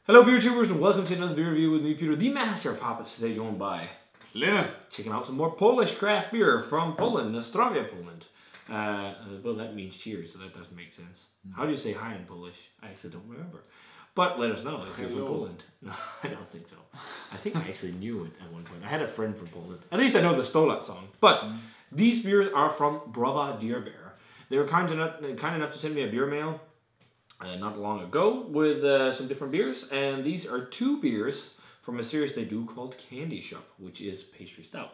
Hello beer tubers and welcome to another beer review with me, Peter, the master of hoppers. Today joined by Lena. Checking out some more Polish craft beer from Poland, Nostrovia, Poland. Well, that means cheers, so that doesn't make sense. How do you say hi in Polish? I actually don't remember. But let us know if you're from Poland. No, I don't think so. I think I actually knew it at one point. I had a friend from Poland. At least I know the Stolat song. But these beers are from Brewery. They were kind enough to send me a beer mail not long ago with some different beers, and these are two beers from a series they do called Candy Shop, which is pastry stout.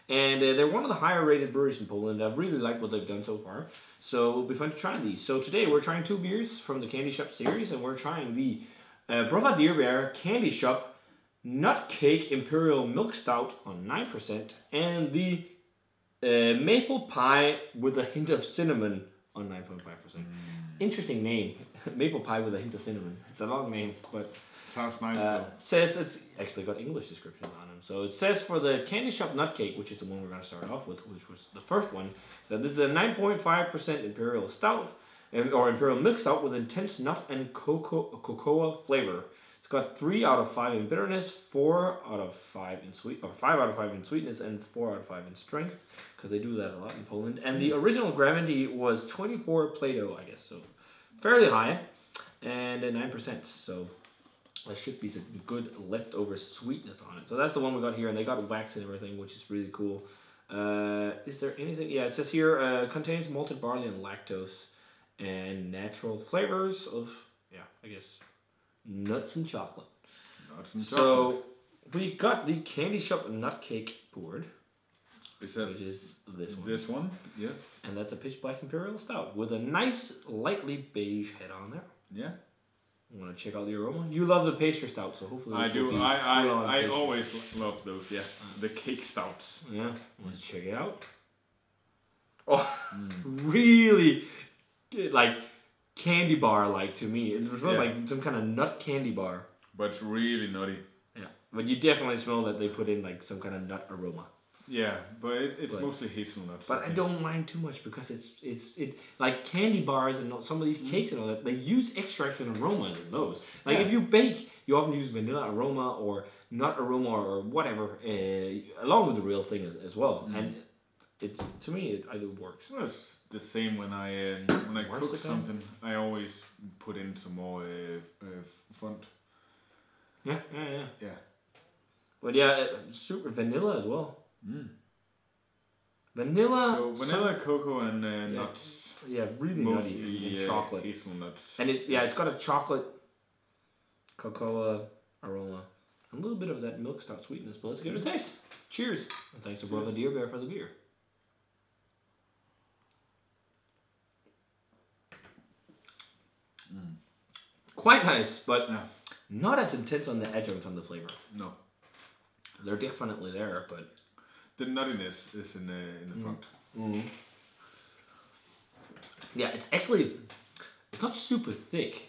And they're one of the higher rated breweries in Poland. I've really liked what they've done so far, so it'll be fun to try these. So today we're trying two beers from the Candy Shop series, and we're trying the Brewery Candy Shop Nut Cake Imperial Milk Stout on 9%, and the Maple Pie with a hint of cinnamon on 9.5%. Interesting name, Maple Pie with a hint of cinnamon. It's a long name, but sounds nice though. Says it's actually got English descriptions on them. So it says for the Candy Shop Nut Cake, which is the one we're going to start off with, which was the first one, that this is a 9.5% Imperial Stout, or Imperial Milk Stout with intense nut and cocoa flavor. It's got 3 out of 5 in bitterness, 4 out of 5 in 5 out of 5 in sweetness, and 4 out of 5 in strength, because they do that a lot in Poland. And the original gravity was 24 Plato, I guess, so fairly high, and 9%. So there should be some good leftover sweetness on it. So that's the one we got here, and they got wax and everything, which is really cool. Is there anything? Yeah, it says here contains malted barley and lactose, and natural flavors of, yeah, I guess, nuts and chocolate. So we got the Candy Shop Nut Cake poured, which is this one. This one, yes. And that's a pitch black Imperial Stout with a nice lightly beige head on there. Yeah. I want to check out the aroma. You love the pastry stout, so hopefully I do. I always love those. Yeah, the cake stouts. Yeah. Let's check it out. Oh, really, like candy bar like to me. It smells like some kind of nut candy bar. But really nutty. Yeah, but you definitely smell that they put in like some kind of nut aroma. Yeah, but it's mostly hazelnuts. But I don't mind too much because it's like candy bars and some of these cakes and all that. They use extracts and aromas in those. Like if you bake, you often use vanilla aroma or nut aroma or whatever, along with the real thing as well. And it to me, I do works. Well, it's the same when I cook something. I always put in some more font. Yeah. Yeah. But yeah, super vanilla as well. Vanilla. So vanilla, cocoa, and nuts. Yeah, really nutty. And chocolate. Hazelnuts. And it's got a chocolate cocoa aroma. A little bit of that milk stout sweetness, but let's give it a taste. Cheers. And thanks to Brewery for the beer. Quite nice, but not as intense on the adjuncts on the flavor. No. They're definitely there, but the nuttiness is in the front. Yeah, it's not super thick.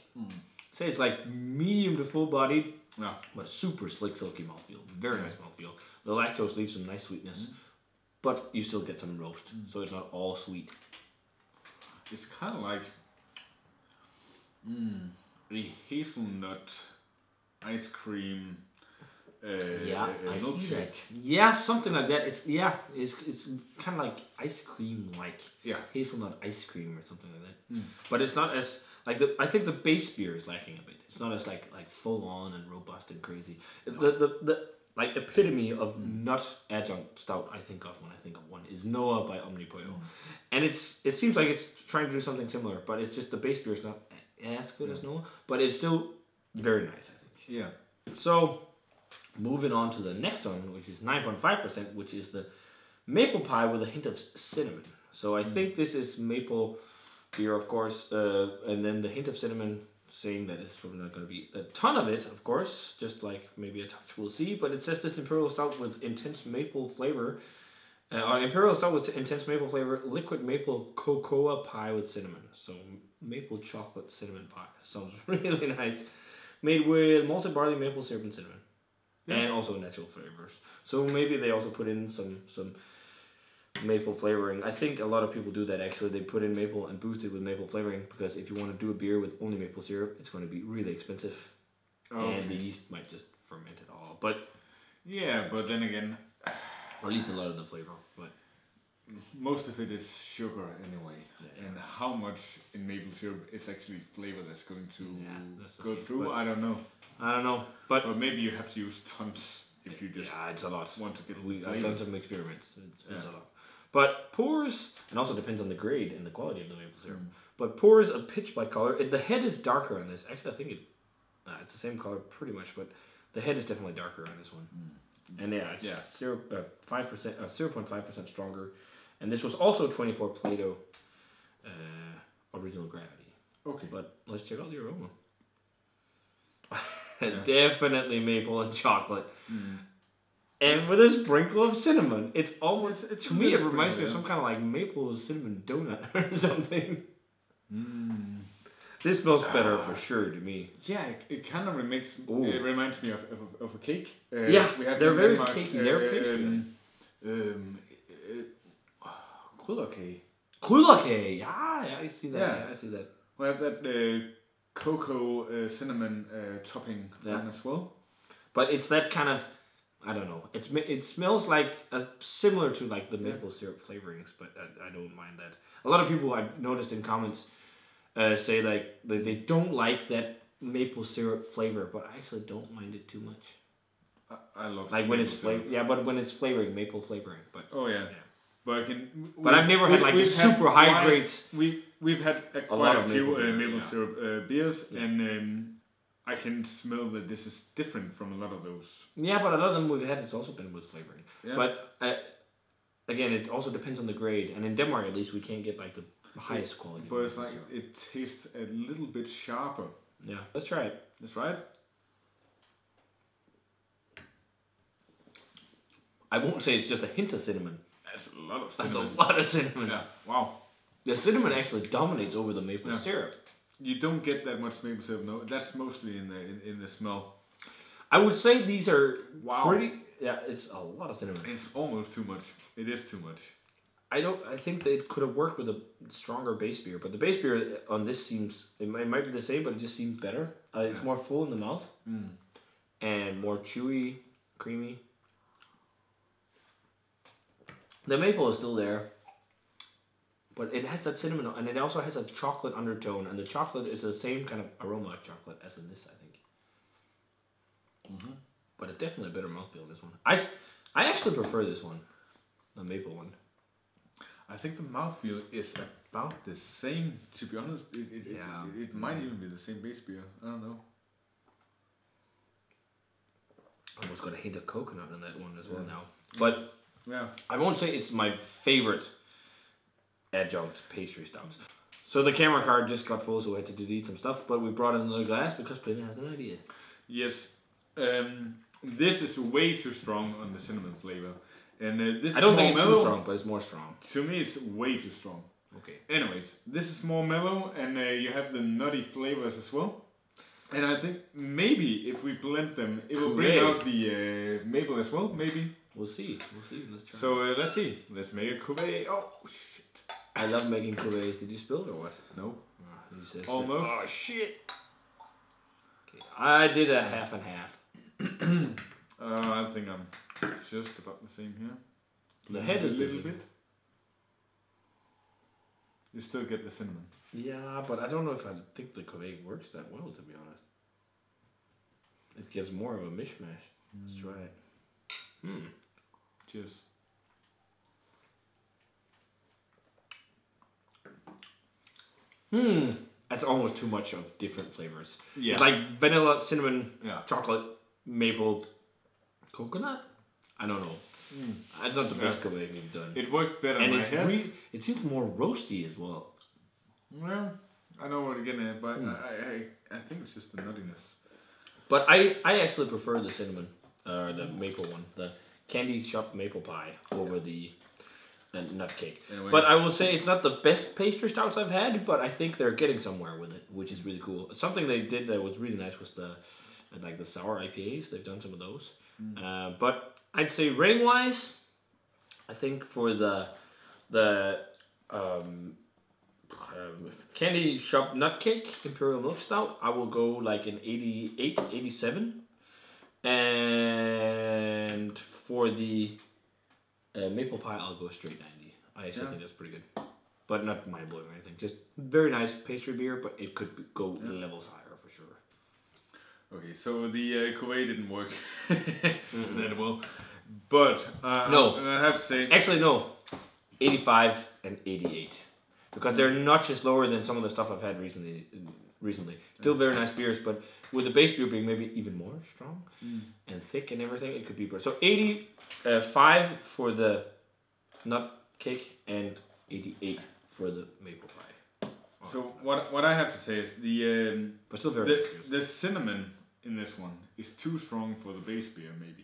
Say it's like medium to full bodied, but super slick, silky mouthfeel. Very nice mouthfeel. The lactose leaves some nice sweetness, but you still get some roast, so it's not all sweet. It's kind of like a hazelnut ice cream. I see that. Milkshake. Yeah, something like that. It's kind of like ice cream, like hazelnut ice cream or something like that. But it's not as like I think the base beer is lacking a bit. It's not as like full on and robust and crazy. The like epitome of nut adjunct stout I think of when I think of one is Noah by Omnipollo, and it seems like it's trying to do something similar, but it's just the base beer is not as good as Noah, but it's still very nice, I think. Yeah. So moving on to the next one, which is 9.5%, which is the Maple Pie with a hint of cinnamon. So I think this is maple beer, of course, and then the hint of cinnamon, saying that it's probably not going to be a ton of it, of course, just like maybe a touch, we'll see. But it says this Imperial Stout with intense maple flavor, Imperial Stout with intense maple flavor, liquid maple cocoa pie with cinnamon. So maple chocolate cinnamon pie. Sounds really nice. Made with malted barley, maple syrup, and cinnamon. And also natural flavors. So maybe they also put in some maple flavoring. I think a lot of people do that actually. They put in maple and boost it with maple flavoring because if you want to do a beer with only maple syrup, it's going to be really expensive. and the yeast might just ferment it all. But yeah, but then again, or at least a lot of the flavor. But most of it is sugar anyway, and how much in maple syrup is actually flavor that's going to go through, I don't know. But maybe you have to use tons if you just it's a lot. want to get I've done some experiments. It's a lot. But pours, and also depends on the grade and the quality of the maple syrup. But pours a pitch by color. The head is darker on this. Actually, I think it's the same color pretty much, but the head is definitely darker on this one. And it's 0.5% stronger. And this was also 24 Plato original gravity. Okay. But let's check out the aroma. Definitely maple and chocolate. And with a sprinkle of cinnamon. It's almost, to me, it reminds me of some kind of like maple cinnam donut or something. This smells better for sure to me. Yeah, it kind of it reminds me of a cake. We have they're very cakey. They're pastry. Krydderkage. Yeah, I see that. Yeah, I see that. We have that cocoa cinnamon topping on as well. But it's that kind of, I don't know. It smells like similar to like the maple syrup flavorings, but I don't mind that. A lot of people I've noticed in comments say like they don't like that maple syrup flavor, but I actually don't mind it too much. I love like when it's but when it's flavoring maple flavoring. But but I've never had like a super high grade. We've had quite a few maple syrup beers, and I can smell that this is different from a lot of those. Yeah, but a lot of them we've had, it's also been with flavoring. Yeah. But again, it also depends on the grade, and in Denmark at least we can't get like the highest quality. But it's like it tastes a little bit sharper. Yeah, let's try it. Let's try it. I won't say it's just a hint of cinnamon. That's a lot of cinnamon. That's a lot of cinnamon. Yeah. Wow. The cinnamon actually dominates over the maple syrup. You don't get that much maple syrup. No, that's mostly in the smell. I would say these are pretty. Yeah, it's a lot of cinnamon. It's almost too much. It is too much. I think they could have worked with a stronger base beer, but the base beer on this seems it might be the same, but it just seems better. It's more full in the mouth and more chewy, creamy. The maple is still there, but it has that cinnamon, and it also has a chocolate undertone, and the chocolate is the same kind of aroma of chocolate as in this, I think. But it's definitely a better mouthfeel, this one. I actually prefer this one, the maple one. I think the mouthfeel is about the same, to be honest. It might even be the same base beer. I don't know. I almost got a hint of coconut in that one as well now. But I won't say it's my favorite adjunct pastry stouts. So the camera card just got full, so we had to delete some stuff, but we brought in another glass because Pliny has an idea. Yes. This is way too strong on the cinnamon flavor. And this I don't think it's too strong, but it's more strong. To me, it's way too strong. Okay. Anyways, this is more mellow, and you have the nutty flavors as well. And I think maybe if we blend them, it will bring out the maple as well. Maybe. We'll see. Let's try. So let's see. Let's make a cuvee. Oh shit! I love making cuvees. Did you spill it or what? No. You said almost. Oh shit! Okay, I did a half and half. I think I'm just about the same here. The head is a little bit. You still get the cinnamon. Yeah, but I don't know if I think the cuvee works that well, to be honest. It gives more of a mishmash. Let's try it. Cheers. That's almost too much of different flavors. Yeah. It's like vanilla, cinnamon, chocolate, maple, coconut. I don't know. That's not the best cuvee we've done. It worked better. And it seems more roasty as well. Well, I know what you're getting at, but I think it's just the nuttiness. But I actually prefer the cinnamon, the maple one, the candy shop maple pie over the nut cake. Anyways. But I will say it's not the best pastry stouts I've had, but I think they're getting somewhere with it, which is really cool. Something they did that was really nice was the sour IPAs. They've done some of those. But I'd say rating wise, I think for the candy shop nut cake Imperial milk stout, I will go like an 88, 87. And for the maple pie, I'll go straight 90. I actually think that's pretty good. But not mind-blowing or anything. Just very nice pastry beer, but it could go levels higher for sure. Okay, so the Cuvée didn't work that well. But no. I have to say... Actually, no. 85 and 88. Because they're notches lower than some of the stuff I've had recently. Still very nice beers, but with the base beer being maybe even more strong and thick and everything, it could be better. So 85 for the nut cake and 88 for the maple pie. So what I have to say is but still very the cinnamon in this one is too strong for the base beer, maybe.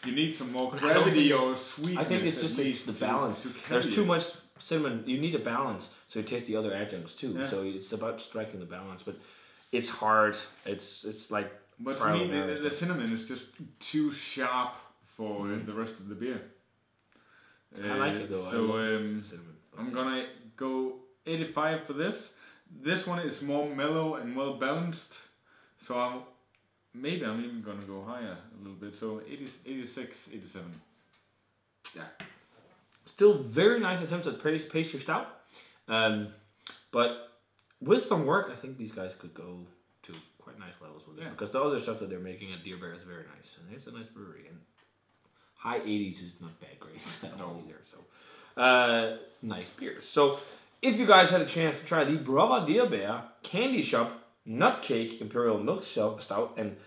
You need some more gravity or sweetness. I think it's just the balance. There's too much cinnamon. You need a balance so you taste the other adjuncts too. Yeah. So it's about striking the balance, but it's hard. It's like. But to me, the cinnamon is just too sharp for the rest of the beer. I like it though. So I'm gonna go 85 for this. This one is more mellow and well balanced. So maybe I'm even gonna go higher a little bit. So 86, 87. Yeah. Still very nice attempts at pastry stout. But with some work, I think these guys could go to quite nice levels with it. Because the other stuff that they're making at Deer Bear is very nice. And it's a nice brewery. And high 80s is not bad grades at all either. So, nice beers. So, if you guys had a chance to try the Brava Deer Bear Candy Shop Nut Cake Imperial Milk Stout and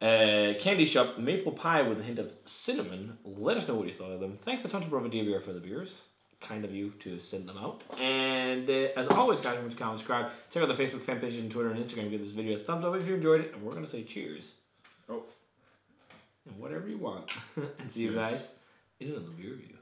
Candy Shop Maple Pie with a hint of cinnamon, let us know what you thought of them. Thanks a ton to Brava Deer Bear for the beers. Kind of you to send them out. And as always, guys, remember to comment, subscribe, check out the Facebook fan page and Twitter and Instagram. Give this video a thumbs up if you enjoyed it. And we're going to say cheers. Oh. And whatever you want. And see you guys in another beer review.